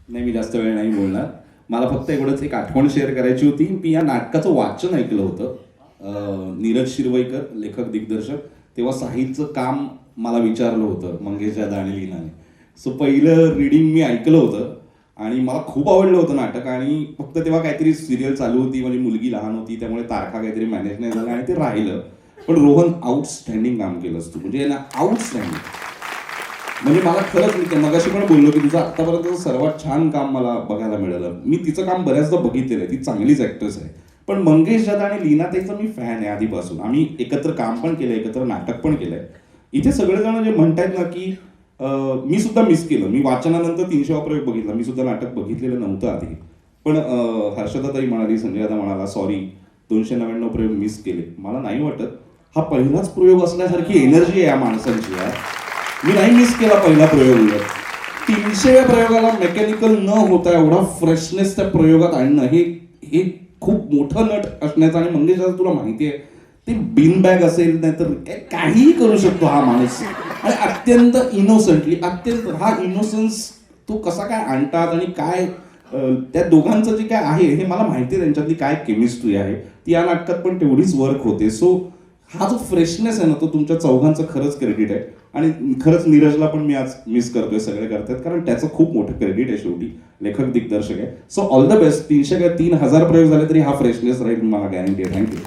नाही, मी जास्त वेळ नाही बोलणार. मला फक्त एवढंच एक आठवण शेअर करायची होती. मी या नाटकाचं वाचन ऐकलं होतं. नीरज शिरवईकर, लेखक दिग्दर्शक, तेव्हा साहिलचं काम मला विचारलं होतं मंगेश दादा आणि लीनाने. सो पहिलं रीडिंग मी ऐकलं होतं आणि मला खूप आवडलं होतं नाटक. आणि फक्त तेव्हा काहीतरी सिरियल चालू होती, माझी मुलगी लहान होती, त्यामुळे तारखा काहीतरी मॅनेज नाही झाला आणि ते राहिलं. पण रोहन, आउटस्टँडिंग काम केलंस तू, म्हणजे ना आउटस्टँडिंग. म्हणजे मला खरंच, मी मगाशी पण बोललो की तुझं आतापर्यंत सर्वात छान काम मला बघायला मिळालं. मी तिचं काम बऱ्याचदा बघितलेलं आहे, ती चांगलीच ऍक्ट्रेस आहे. पण मंगेश दादा आणि लीनाताईचा मी फॅन आहे आधीपासून. आम्ही एकत्र काम पण केलंय, एकत्र नाटक पण केलंय. इथे सगळेजण जे म्हणतायत ना की मी सुद्धा मिस केलं. मी वाचनानंतर 300 प्रयोग बघितला. मी सुद्धा नाटक बघितलेलं नव्हतं आधी. पण हर्षदाताई म्हणाली, संजय दादा म्हणाला, सॉरी 299 प्रयोग मिस केले. मला नाही वाटत. हा पहिलाच प्रयोग असल्यासारखी एनर्जी आहे या माणसांची यार. मी नाही मिस केला पहिला प्रयोग. 300व्या प्रयोगाला मेकॅनिकल न होता एवढा फ्रेशनेस त्या प्रयोगात आणणं, हे खूप मोठं नट असण्याचं. आणि मंगेश दादा, तुला माहिती आहे, ते बिन बॅग असेल नाही तर काहीही करू शकतो हा माणूस. आणि अत्यंत इनोसंटली, अत्यंत हा इनोसन्स तो कसा काय आणतात आणि काय त्या दोघांचं जे काय आहे हे मला माहिती आहे. त्यांच्यातली काय केमिस्ट्री आहे ती या नाटकात पण तेवढीच वर्क होते. सो हा जो फ्रेशनेस आहे ना, तो तुमच्या चौघांचं खरंच क्रेडिट आहे. आणि खरंच नीरजला पण मी आज मिस करतोय, सगळे करतात, कारण त्याचं खूप मोठं क्रेडिट आहे. शेवटी लेखक दिग्दर्शक आहे. So all the best. 300 काय 3000 प्रयोग झाले तरी हा फ्रेशनेस राहील, मला गॅरंटी आहे. थँक्यू.